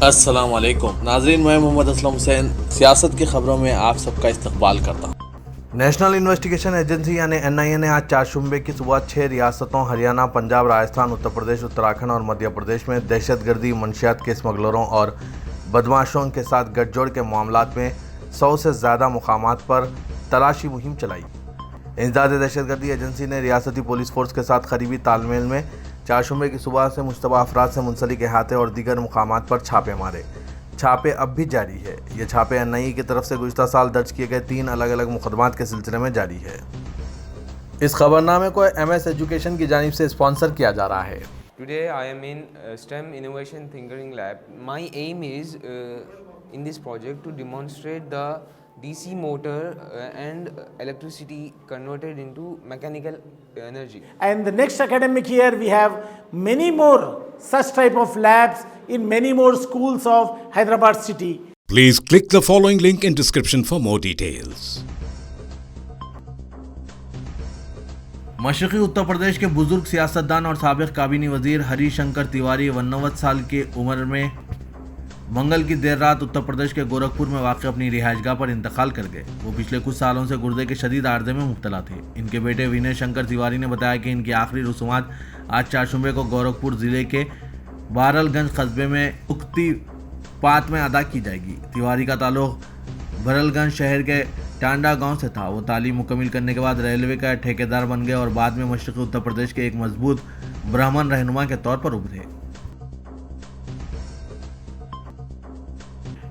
अस्सलाम वालेकुम नाज़रीन, मैं मोहम्मद असलम हुसैन सियासत की खबरों में आप सबका इस्तकबाल करता हूँ। नेशनल इन्वेस्टिगेशन एजेंसी यानी NIA ने आज चारशंबे की सुबह 6 रियासतों हरियाणा, पंजाब, राजस्थान, उत्तर प्रदेश, उत्तराखंड और मध्य प्रदेश में दहशतगर्दी, मंशियात के स्मगलरों और बदमाशों के साथ गठजोड़ के मामलात में 100 से ज़्यादा मुकामात पर तलाशी मुहिम चलाई। इंसदाद दहशतगर्दी एजेंसी ने रियासती पुलिस फोर्स के साथ करीबी तालमेल में चारशंबे की सुबह से मुश्तबा अफराद से मुंसलिक अहाते और दीगर मुकामात पर छापे मारे। छापे अब भी जारी है। ये छापे NIA की तरफ से गुज़िश्ता साल दर्ज किए गए 3 अलग अलग मुकदमात के सिलसिले में जारी है। इस खबरनामे को MS एजुकेशन की जानिब से स्पॉन्सर किया जा रहा है। Today I am in STEM Innovation Thinking Lab. My aim is in this project to demonstrate the DC motor and electricity converted into mechanical energy. And the next academic year we have many more such type of labs in many more schools of Hyderabad city. Please click the following link in description for more details. मशरक़ी Uttar Pradesh के बुजुर्ग सियासतदान और साबिक़ काबीनी वजीर हरिशंकर तिवारी 89 साल की उम्र में मंगल की देर रात उत्तर प्रदेश के गोरखपुर में वाक़ अपनी रिहाइशगाह पर इंतकाल कर गए। वो पिछले कुछ सालों से गुर्दे के शदीद आर्जे में मुब्तला थे। इनके बेटे विनय शंकर तिवारी ने बताया कि इनकी आखिरी रसूमात आज चारशंबे को गोरखपुर ज़िले के बारलगंज कस्बे में उक्ती पात में अदा की जाएगी। तिवारी का ताल्लुक बरलगंज शहर के टांडा गांव से था। वो तालीम मुकम्मिल करने के बाद रेलवे का ठेकेदार बन गए और बाद में मशरक़ी उत्तर प्रदेश के एक मजबूत ब्राह्मण रहनुमा के तौर पर उभरे।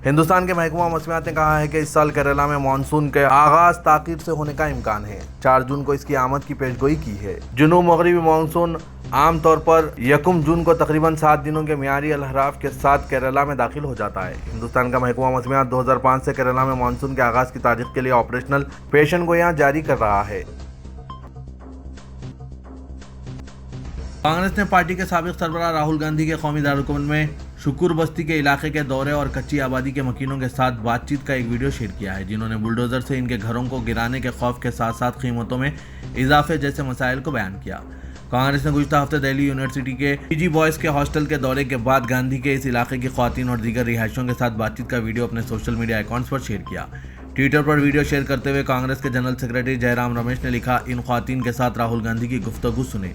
हिंदुस्तान के महकमा मौसमियात ने कहा है कि इस साल केरला में मानसून के आगाज ताख़ीर से होने का इम्कान है। 4 जून को इसकी आमद की पेशगोई की है। जुनूब मगरबी मानसून आमतौर पर 1 जून को तकरीबन 7 दिनों के मियारी अलहराफ के साथ केरला में दाखिल हो जाता है। हिंदुस्तान का महकमा मौसमियात 2005 से केरला में मानसून के आगाज की तारीख के लिए ऑपरेशनल पेशन गोइयां जारी कर रहा है। कांग्रेस ने पार्टी के साबिक़ सरबराह राहुल गांधी के कौमी दारुल में शुकुर बस्ती के इलाके के दौरे और कच्ची आबादी के मकीनों के साथ बातचीत का एक वीडियो शेयर किया है, जिन्होंने बुलडोजर से इनके घरों को गिराने के खौफ के साथ साथ कीमतों में इजाफे जैसे मसाइल को बयान किया। कांग्रेस ने गुज़िश्ता हफ्ते दिल्ली यूनिवर्सिटी के PG बॉयज़ के हॉस्टल के दौरे के बाद गांधी के इस इलाके की ख्वातीन और दीगर रिहायशियों के साथ बातचीत का वीडियो अपने सोशल मीडिया अकाउंट्स पर शेयर किया। ट्विटर पर वीडियो शेयर करते हुए कांग्रेस के जनरल सेक्रेटरी जयराम रमेश ने लिखा, इन ख्वातीन के साथ राहुल गांधी की गुफ्तगू सुने,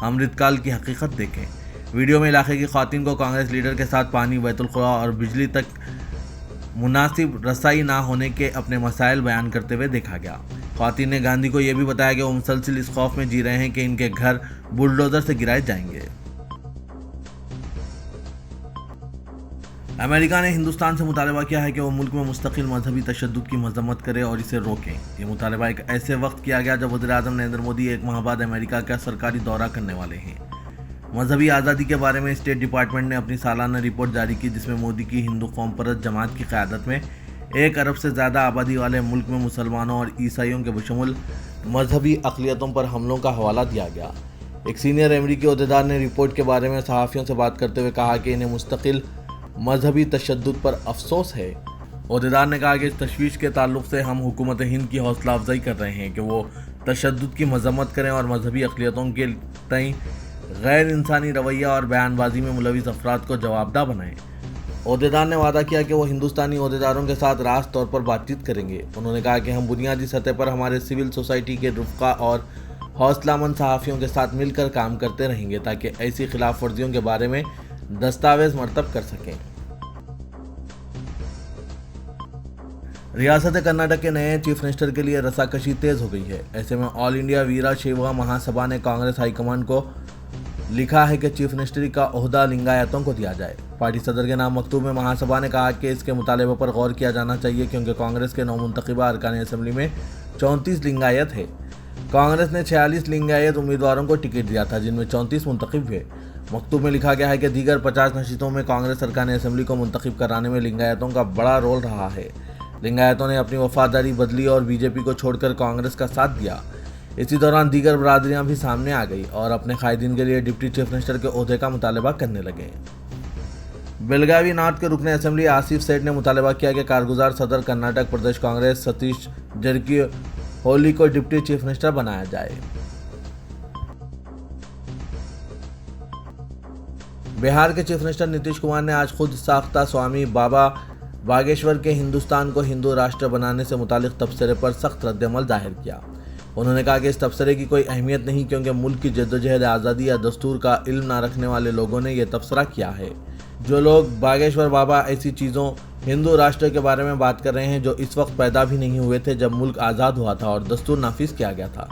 अमृतकाल की हकीकत देखें। वीडियो में इलाके की ख्वातीन को कांग्रेस लीडर के साथ पानी, बैतुल खुला और बिजली तक मुनासिब रसाई ना होने के अपने मसाइल बयान करते हुए देखा गया। ख्वातीन ने गांधी को यह भी बताया कि वो मुसलसल इस खौफ में जी रहे हैं कि इनके घर बुलडोजर से गिराए जाएंगे। अमेरिका ने हिंदुस्तान से मुतालबा किया है कि वो मुल्क में मुस्तकिल मजहबी तशद्दुद की मजम्मत करे और इसे रोकें। ये मुतालबा एक ऐसे वक्त किया गया जब वज़ीर-ए-आज़म नरेंद्र मोदी 1 माह बाद अमेरिका का सरकारी दौरा करने वाले हैं। मजहबी आज़ादी के बारे में स्टेट डिपार्टमेंट ने अपनी सालाना रिपोर्ट जारी की, जिसमें मोदी की हिंदू कौम परस्त जमात की क़यादत में 1 अरब से ज़्यादा आबादी वाले मुल्क में मुसलमानों और ईसाइयों के बशमुल मजहबी अक़लियतों पर हमलों का हवाला दिया गया। एक सीनियर अमरीकी ओहदेदार ने रिपोर्ट के बारे में सहाफ़ियों से बात करते हुए कहा कि इन्हें मुस्तकिल मजहबी तशद्दुद पर अफसोस है। ओहदेदार ने कहा कि इस तशवीश के ताल्लुक़ से हम हुकूमत हिंद की हौसला अफजाई कर रहे हैं कि वो तशद्दुद की मजम्मत करें और मजहबी अक़लियतों के तय गैर इंसानी रवैया और बयानबाजी में मुलविस अफराद को जवाबदा बनाएं। ओहदेदार ने वादा किया कि वो हिंदुस्तानी ओहदेदारों के साथ रास्त तौर पर बातचीत करेंगे। उन्होंने कहा कि हम बुनियादी सतह पर हमारे सिविल सोसाइटी के रुफ़क़ा और हौसलामंद सहाफ़ियों के साथ मिलकर काम करते रहेंगे ताकि ऐसी खिलाफ वर्जियों के बारे में दस्तावेज मरतब कर सकें। रियासत कर्नाटक के नए चीफ मिनिस्टर के लिए रसाकशी तेज हो गई है। ऐसे में ऑल इंडिया वीरशैव महासभा ने कांग्रेस हाईकमान को लिखा है कि चीफ मिनिस्ट्री का ओहदा लिंगायतों को दिया जाए। पार्टी सदर के नाम मकतूब में महासभा ने कहा कि इसके मुतालबे पर गौर किया जाना चाहिए, क्योंकि कांग्रेस के नौमुंतखबा अरकान असम्बली में 34 लिंगायत है। कांग्रेस ने 46 लिंगायत उम्मीदवारों को टिकट दिया था, जिनमें 34 मुंतखब हुए। मकतूब में लिखा गया है कि दीगर 50 नशीतों में कांग्रेस अरकान असम्बली को मुंतखब कराने में लिंगायतों का बड़ा रोल रहा है। लिंगायतों ने अपनी वफादारी बदली और बीजेपी को छोड़कर कांग्रेस का साथ दिया। इसी दौरान दीगर बरादरियां भी सामने आ गई और अपने कायदीन के लिए डिप्टी चीफ मिनिस्टर के ओहदे का मुतालबा करने लगे। बेलगावी नॉर्थ के रुकने असम्बली आसिफ सेठ ने मुतालबा किया कि कारगुजार सदर कर्नाटक प्रदेश कांग्रेस सतीश जरकीहोली को डिप्टी चीफ मिनिस्टर बनाया जाए। बिहार के चीफ मिनिस्टर नीतीश कुमार ने आज खुद साख्ता स्वामी बाबा बागेश्वर के हिंदुस्तान को हिंदू राष्ट्र बनाने से मुतालिक तबसरे पर सख्त रद्दअमल जाहिर किया। उन्होंने कहा कि इस तबसरे की कोई अहमियत नहीं, क्योंकि मुल्क की जद्दोजहद आज़ादी या दस्तूर का इल्म ना रखने वाले लोगों ने यह तबसरा किया है। जो लोग बागेश्वर बाबा ऐसी चीज़ों हिंदू राष्ट्र के बारे में बात कर रहे हैं जो इस वक्त पैदा भी नहीं हुए थे जब मुल्क आज़ाद हुआ था और दस्तूर नाफिज किया गया था,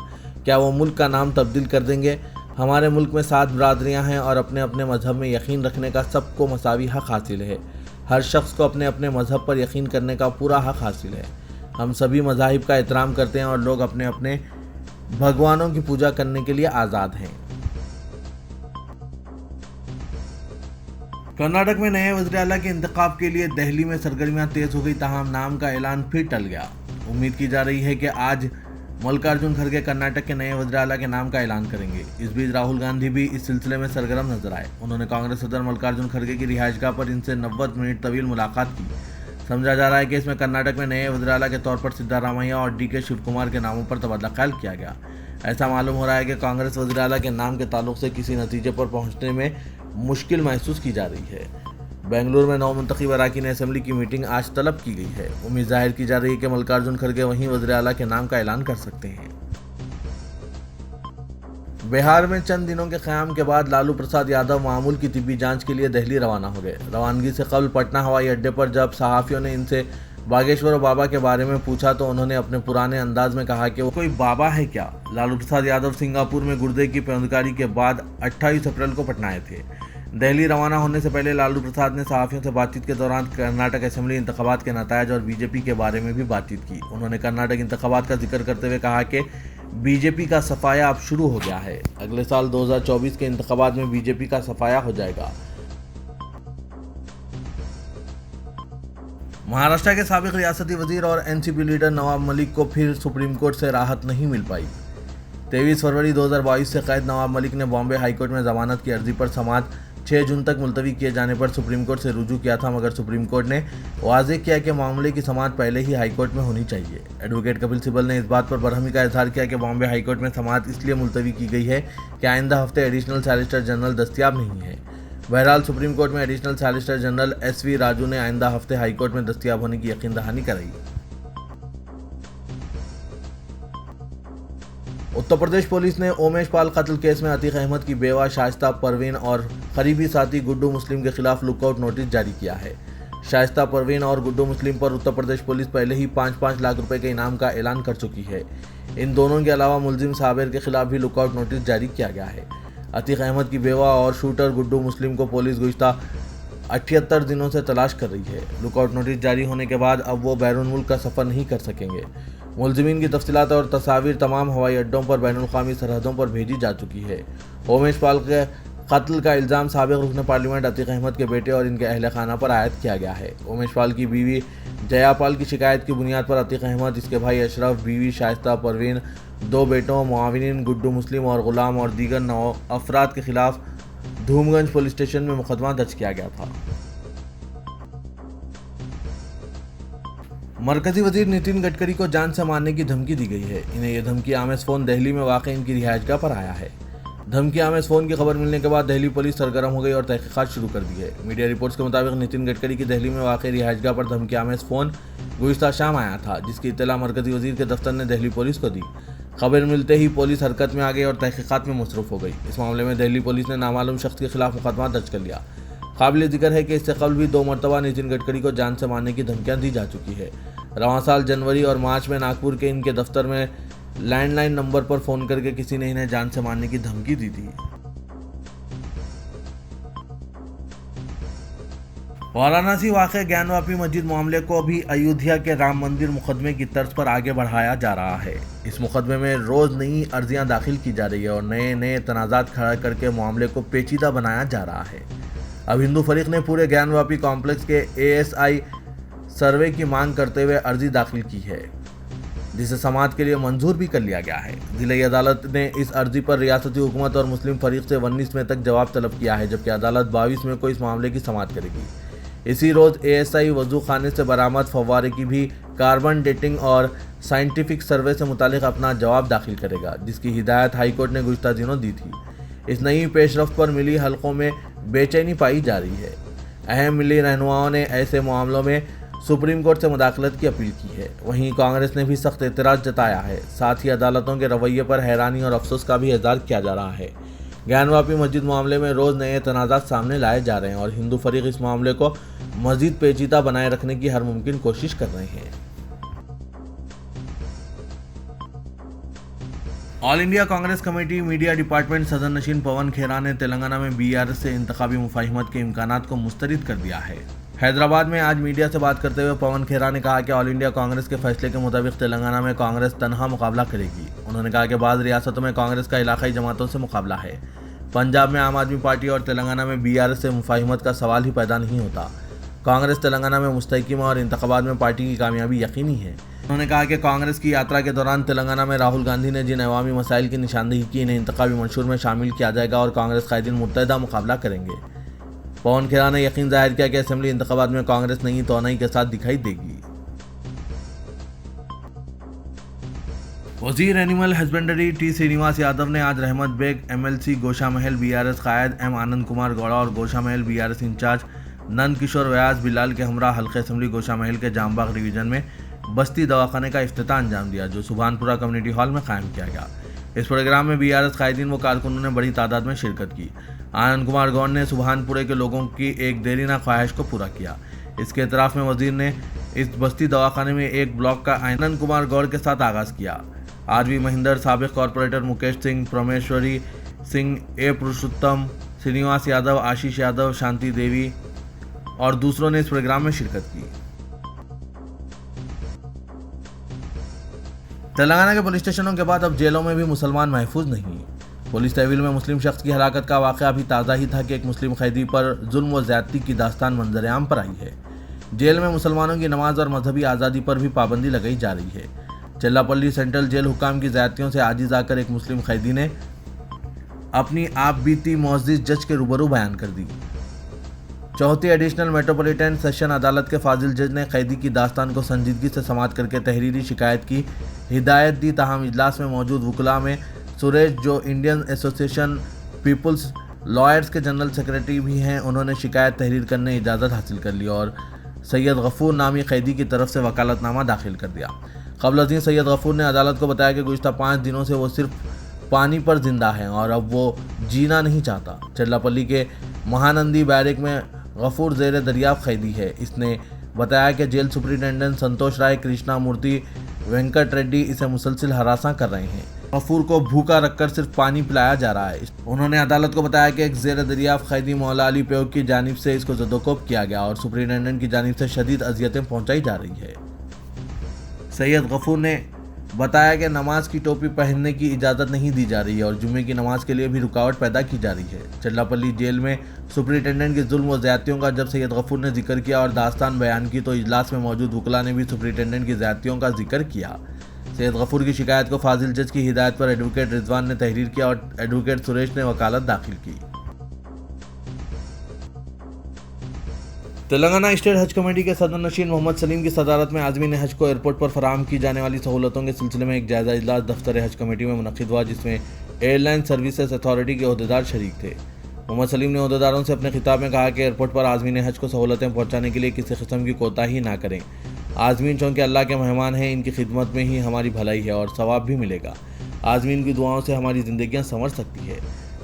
क्या वो मुल्क का नाम तब्दील कर देंगे? हमारे मुल्क में 7 बरादरियाँ हैं और अपने अपने मजहब में यकीन रखने का सबको मसावी हक़ हासिल है। हर शख्स को अपने अपने मजहब पर यकीन करने का पूरा हक़ हासिल है। हम सभी मज़ाहिब का एहतराम करते हैं और लोग अपने अपने भगवानों की पूजा करने के लिए आज़ाद हैं। कर्नाटक में नए वज़ीर आला के इंतखाब के लिए दिल्ली में सरगर्मियां तेज हो गई, ताहम नाम का ऐलान फिर टल गया। उम्मीद की जा रही है कि आज मल्लिकार्जुन खड़गे कर्नाटक के नए वज़ीर आला के नाम का ऐलान करेंगे। इस बीच राहुल गांधी भी इस सिलसिले में सरगर्म नजर आए। उन्होंने कांग्रेस सदर मल्लिकार्जुन खड़गे की रिहाइशगाह पर इनसे 90 मिनट तवील मुलाकात की। समझा जा रहा है कि इसमें कर्नाटक में नए वज़ीर आला के तौर पर सिद्धारामैया और DK शिवकुमार के नामों पर तबादला ख्याल किया गया। ऐसा मालूम हो रहा है कि कांग्रेस वज़ीर आला के नाम के ताल्लुक से किसी नतीजे पर पहुंचने में मुश्किल महसूस की जा रही है। बेंगलुरु में नवमुंतखब अरकान असेंबली की मीटिंग आज तलब की गई है। उम्मीद जाहिर की जा रही है कि मल्लिकार्जुन खड़गे वहीं वज़ीर आला के नाम का ऐलान कर सकते हैं। बिहार में चंद दिनों के क़याम के बाद लालू प्रसाद यादव मामूल की तिब्बी जांच के लिए दिल्ली रवाना हो गए। रवानगी से कबल पटना हवाई अड्डे पर जब सहाफ़ियों ने इनसे बागेश्वर बाबा के बारे में पूछा तो उन्होंने अपने पुराने अंदाज में कहा कि वो कोई बाबा है क्या। लालू प्रसाद यादव सिंगापुर में गुर्दे की पेंदकारी के बाद 28 अप्रैल को पटना आए थे। दिल्ली रवाना होने से पहले लालू प्रसाद ने सहाफ़ियों से बातचीत के दौरान कर्नाटक असेंबली इंतखाबात के नतायज और बीजेपी के बारे में भी बातचीत की। उन्होंने कर्नाटक इंतखाबात का जिक्र करते हुए कहा कि बीजेपी का सफाया अब शुरू हो गया है। अगले साल 2024 के इंतखाबात में बीजेपी का सफाया हो जाएगा। महाराष्ट्र के साबिक रियासती वजीर और एनसीपी लीडर नवाब मलिक को फिर सुप्रीम कोर्ट से राहत नहीं मिल पाई। 23 फरवरी 2022 से कैद नवाब मलिक ने बॉम्बे हाईकोर्ट में जमानत की अर्जी पर समाअत 6 जून तक मुलतवी किए जाने पर सुप्रीम कोर्ट से रुजू किया था, मगर सुप्रीम कोर्ट ने वाज़ेह किया कि मामले की समाअत पहले ही हाईकोर्ट में होनी चाहिए। एडवोकेट कपिल सिब्बल ने इस बात पर बरहमी का इजहार किया कि बॉम्बे हाईकोर्ट में समाअत इसलिए मुलतवी की गई है कि आइंदा हफ्ते एडिशनल सॉलिसिटर जनरल दस्तियाब नहीं है। बहरहाल सुप्रीम कोर्ट में additional solicitor general SV Raju ने आइंदा हफ्ते हाईकोर्ट में दस्तियाब होने की यकीन दहानी कराई। उत्तर प्रदेश पुलिस ने उमेश पाल कत्ल केस में अतीक अहमद की बेवा शाइस्ता परवीन और करीबी साथी गुड्डू मुस्लिम के खिलाफ लुकआउट नोटिस जारी किया है। शाइस्ता परवीन और गुड्डू मुस्लिम पर उत्तर प्रदेश पुलिस पहले ही 5-5 लाख रुपए के इनाम का ऐलान कर चुकी है। इन दोनों के अलावा मुलजिम साबिर के खिलाफ भी लुकआउट नोटिस जारी किया गया है। अतीक अहमद की बेवा और शूटर गुड्डू मुस्लिम को पुलिस गुज़िश्ता 78 दिनों से तलाश कर रही है। लुकआउट नोटिस जारी होने के बाद अब वो बैरून मुल्क का सफ़र नहीं कर सकेंगे। मुलजिमीन की तफसीलात और तस्वीर तमाम हवाई अड्डों पर बैनुल-अक़वामी सरहदों पर भेजी जा चुकी है। उमेश पाल के कत्ल का इल्ज़ाम साबिक़ रुकन पार्लियामेंट अतीक अहमद के बेटे और इनके अहल खाना पर आयद किया गया है। उमेश पाल की बीवी जयापाल की शिकायत की बुनियाद पर अतीक अहमद, इसके भाई अशरफ, बीवी शाइस्ता परवीन, 2 बेटों मुआविनीन गुड्डू मुस्लिम और गुलाम और दीगर 9 अफराद के खिलाफ धूमगंज पुलिस स्टेशन में मुकदमा दर्ज किया गया था। मरकजी वजीर नितिन गडकरी को जान से मारने की धमकी दी गई है। इन्हें यह धमकी आमेज फ़ोन दिल्ली में वाक़ इनकी रिहाइशगाह पर आया है। धमकी आमेज फ़ोन की खबर मिलने के बाद दिल्ली पुलिस सरगर्म हो गई और तहकीकात शुरू कर दी है। मीडिया रिपोर्ट्स के मुताबिक नितिन गडकरी की दिल्ली में वाक़ रिहाइशगाह पर धमकी आमेज फ़ोन गुज़िश्ता शाम आया था, जिसकी इत्तला मरकजी वजीर के दफ्तर ने दिल्ली पुलिस को दी। खबर मिलते ही पुलिस हरकत में आ गई और तहकीकात में मसरूफ़ हो गई। इस मामले में दिल्ली पुलिस ने नामालूम शख्स के खिलाफ मुकदमा दर्ज कर लिया। काबिल जिक्र है कि इससे कबल भी 2 मरतबा नितिन गडकरी को जान से मारने की धमकियां दी जा चुकी है। रवां साल जनवरी और मार्च में नागपुर के इनके दफ्तर में लैंडलाइन नंबर पर फ़ोन करके किसी ने इन्हें जान से मारने की धमकी दी थी। वाराणसी वाक़े ज्ञानवापी मस्जिद मामले को भी अयोध्या के राम मंदिर मुकदमे की तर्ज पर आगे बढ़ाया जा रहा है। इस मुकदमे में रोज़ नई अर्जियां दाखिल की जा रही है और नए नए तनाज़ात खड़ा करके मामले को पेचीदा बनाया जा रहा है। अब हिंदू फरीक ने पूरे ज्ञानवापी कॉम्प्लेक्स के ASI सर्वे की मांग करते हुए अर्जी दाखिल की है, जिसे समाअत के लिए मंजूर भी कर लिया गया है। जिला अदालत ने इस अर्जी पर रियासती हुकूमत और मुस्लिम फरीक से 19 मई तक जवाब तलब किया है, जबकि अदालत 22 मई को इस मामले की समाअत करेगी। इसी रोज़ ASI वजू खाने से बरामद फव्वारे की भी कार्बन डेटिंग और साइंटिफिक सर्वे से मुतालिक अपना जवाब दाखिल करेगा, जिसकी हिदायत हाईकोर्ट ने गुज़िश्ता दिनों दी थी। इस नई पेशरफ्त पर मिली हलकों में बेचैनी पाई जा रही है। अहम मिली रहनुमाओं ने ऐसे मामलों में सुप्रीम कोर्ट से मुदाखलत की अपील की है। वहीं कांग्रेस ने भी सख्त एतराज़ जताया है। साथ ही अदालतों के रवैये पर हैरानी और अफसोस का भी इज़हार किया जा रहा है। ज्ञानवापी मस्जिद मामले में रोज़ नए तनाज़ात सामने लाए जा रहे हैं और हिंदू फरीक इस मामले को मज़ीद पेचीदा बनाए रखने की हर मुमकिन कोशिश कर रहे हैं। All India Congress committee media department सदर नशीन पवन खेरा ने तेलंगाना में बीआरएस से इंतखाबी मुफाहिमत के इम्कानात को मुस्तरद कर दिया है। हैदराबाद में आज मीडिया से बात करते हुए पवन खेरा ने कहा कि ऑल इंडिया कांग्रेस के फैसले के मुताबिक तेलंगाना में कांग्रेस तनहा मुकाबला करेगी। उन्होंने कहा कि बाद रियासतों में कांग्रेस का इलाकाई जमातों से मुकाबला है। पंजाब में आम आदमी पार्टी और तेलंगाना में बीआरएस से मुफाहिमत का सवाल ही पैदा नहीं होता। कांग्रेस तेलंगाना में मुस्तहकिम और इंतखाबात में पार्टी की कामयाबी यकीनी है। उन्होंने कहा कि कांग्रेस की यात्रा के दौरान तेलंगाना में राहुल गांधी ने जिन अवामी मसाइल की निशानदेही की, इन्हें इंतखाबी मंशूर में शामिल किया जाएगा और कांग्रेस कायदीन मुत्तहदा मुकाबला करेंगे। पवन खेरा ने यकीन जाहिर किया कि असेंबली इंतखाबात में कांग्रेस नई तौनाई के साथ दिखाई देगी। वजीर animal husbandry T Srinivas Yadav ने आज रहमत बेग एमएलसी गोशामहल बीआरएस कायद एम आनंद कुमार गौड़ा और गोशामहल बीआरएस इंचार्ज नंद किशोर व्यास बिलाल के हमरा हल्के असेंबली गोशामहल के जामबाग डिवीजन में बस्ती दवाखाने का इफ्तिताह अंजाम दिया, जो सुभानपुरा कम्युनिटी हॉल में कायम किया गया। इस प्रोग्राम में बीआरएस कायदीन व कारकुनों ने बड़ी तादाद में शिरकत की। आनंद कुमार गौड़ ने सुभानपुरे के लोगों की एक देरीना ख्वाहिश को पूरा किया। इसके एतराफ़ में वजीर ने इस बस्ती दवाखाने में एक ब्लॉक का आनंद कुमार गौड़ के साथ आगाज़ किया। आरवी महिंदर, साबिक कॉरपोरेटर मुकेश सिंह, परमेश्वरी सिंह, ए पुरुषोत्तम, श्रीनिवास यादव, आशीष यादव, शांति देवी और दूसरों ने इस प्रोग्राम में शिरकत की। तेलंगाना के पुलिस स्टेशनों के बाद अब जेलों में भी मुसलमान महफूज नहीं। पुलिस तहवील में मुस्लिम शख्स की हलाकत का वाक़या अभी ताज़ा ही था कि एक मुस्लिम कैदी पर जुल्म व ज़्यादती की दास्तान मंजर आम पर आई है। जेल में मुसलमानों की नमाज और मजहबी आज़ादी पर भी पाबंदी लगाई जा रही है। चिल्लापल्ली सेंट्रल जेल हुकाम की ज़्यादतियों से आजिज़ आकर एक मुस्लिम कैदी ने अपनी आप बीती मुअज़्ज़िज़ जज के रूबरू बयान कर दी। चौथी एडिशनल मेट्रोपॉलिटन सेशन अदालत के फाजिल जज ने कैदी की दास्तान को संजीदगी से समाअत करके तहरीरी शिकायत की हिदायत दी। ताहम इजलास में मौजूद वकला में सुरेश, जो इंडियन एसोसिएशन पीपल्स लॉयर्स के जनरल सेक्रेटरी भी हैं, उन्होंने शिकायत तहरीर करने इजाज़त हासिल कर ली और सैयद गफूर नामी कैदी की तरफ से वकालतनामा दाखिल कर दिया। क़ब्ल अज़ीं सैयद गफूर ने अदालत को बताया कि गुज़िश्ता 5 दिनों से वो सिर्फ पानी पर जिंदा हैं और अब वो जीना नहीं चाहता। चिल्लापल्ली के महानंदी बैरक में गफूर ज़ेर दरियाफ़ कैदी है। इसने बताया कि जेल सुपरिटेंडेंट संतोष राय, कृष्णा मूर्ति, वेंकट रेड्डी इसे मुसलसिल हरासा कर रहे हैं। गफूर को भूखा रखकर सिर्फ पानी पिलाया जा रहा है। उन्होंने अदालत को बताया कि एक ज़ेर दरियाफ़ कैदी मौला अली पेयोग की जानिब से इसको ज़दोकोब किया गया और सुपरिटेंडेंट की जानिब से शदीद अजियतें पहुँचाई जा रही है। सैयद गफूर ने बताया कि नमाज की टोपी पहनने की इजाज़त नहीं दी जा रही है और जुम्मे की नमाज के लिए भी रुकावट पैदा की जा रही है। चिल्लापल्ली जेल में सुपरिटेंडेंट के जुल्म व ज़्यादतियों का जब सैयद गफूर ने जिक्र किया और दास्तान बयान की, तो इजलास में मौजूद वकला ने भी सुपरिटेंडेंट की ज़्यादतियों का जिक्र किया। सैयद गफूर की शिकायत को फाजिल जज की हिदायत पर एडवोकेट रिजवान ने तहरीर किया और एडवोकेट सुरेश ने वकालत दाखिल की। तेलंगाना स्टेट हज कमेटी के सदर नशीन मोहम्मद सलीम की सदारत में आज़मीन हज को एयरपोर्ट पर फराहम की जाने वाली सहूलतों के सिलसिले में एक जायज़ा इजलास दफ्तर हज कमेटी में मुनक़िद हुआ, जिसमें एयरलाइन सर्विसेज अथॉरिटी के अहदेदार शरीक थे। मोहम्मद सलीम ने अहदेदारों से अपने खिताब में कहा कि एयरपोर्ट पर आज़मीन हज को सहूलतें पहुँचाने के लिए किसी किस्म की कोताही ना करें। आज़मीन चूँकि अल्लाह के मेहमान हैं, इनकी खिदमत में ही हमारी भलाई है और सवाब भी मिलेगा। आज़मीन की दुआओं से हमारी ज़िंदगियाँ संवर सकती है।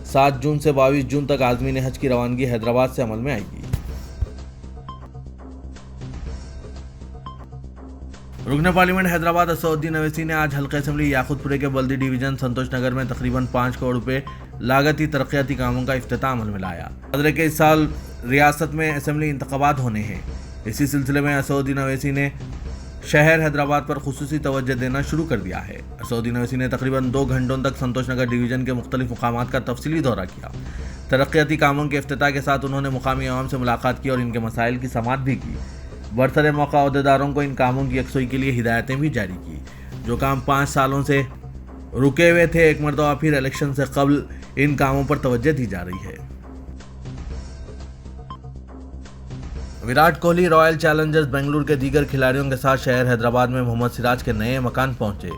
7 जून से 22 जून तक आज़मीन हज की रवानगी हैदराबाद से अमल में आएगी। रुकन पार्लियामेंट हैदराबाद असदुद्दीन अवैसी ने आज हल्का असेंबली याकूतपुरे के बल्दी डिवीजन संतोष नगर में तकरीबन 5 करोड़ रुपए लागती तरक्याती कामों का इफ्तिताह अमल में लाया। सदर के इस साल रियासत में असेंबली इंतखाबात होने हैं। इसी सिलसिले में असदुद्दीन अवैसी ने शहर हैदराबाद पर खुसूसी तवज्जो देना शुरू कर दिया है। असदुद्दीन अवैसी ने तकरीबन 2 घंटों तक संतोष नगर डिवीजन के मुख्तलिफ मुकामात का तफसीली दौरा किया। तरक्याती कामों के इफ्तिताह के साथ उन्होंने मुकामी अवाम से मुलाकात की और इनके मसाइल की समाअत भी की। बरसरे मौका अहदेदारों को इन कामों की यकसुई के लिए हिदायतें भी जारी की। जो काम 5 सालों से रुके हुए थे, एक मरतबा फिर इलेक्शन से कबल इन कामों पर तवज्जो दी जा रही है। विराट कोहली रॉयल चैलेंजर्स बेंगलुरु के दीगर खिलाड़ियों के साथ शहर हैदराबाद में मोहम्मद सिराज के नए मकान पहुंचे।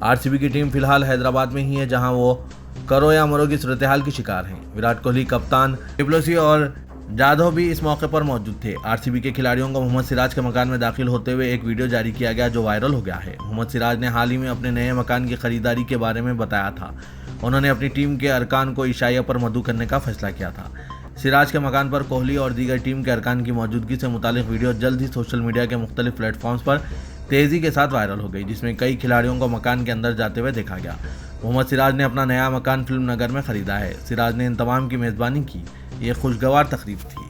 आरसीबी की टीम फिलहाल हैदराबाद में ही है, जहां वो करो या मरो की सूरत हाल की शिकार हैं। विराट कोहली, कप्तान डिप्लोसी और जाधव भी इस मौके पर मौजूद थे। आरसीबी के खिलाड़ियों को मोहम्मद सिराज के मकान में दाखिल होते हुए एक वीडियो जारी किया गया जो वायरल हो गया है। मोहम्मद सिराज ने हाल ही में अपने नए मकान की खरीदारी के बारे में बताया था। उन्होंने अपनी टीम के अरकान को ईशाइया पर मदऊ करने का फैसला किया था। सिराज के मकान पर कोहली और दीगर टीम के अरकान की मौजूदगी से मुतालिक वीडियो जल्द ही सोशल मीडिया के मुख्तलिफ प्लेटफॉर्म्स पर तेज़ी के साथ वायरल हो गई, जिसमें कई खिलाड़ियों को मकान के अंदर जाते हुए देखा गया। मोहम्मद सिराज ने अपना नया मकान फिल्म नगर में खरीदा है। सिराज ने इन तमाम की मेज़बानी की। ये खुशगवार तकरीब थी।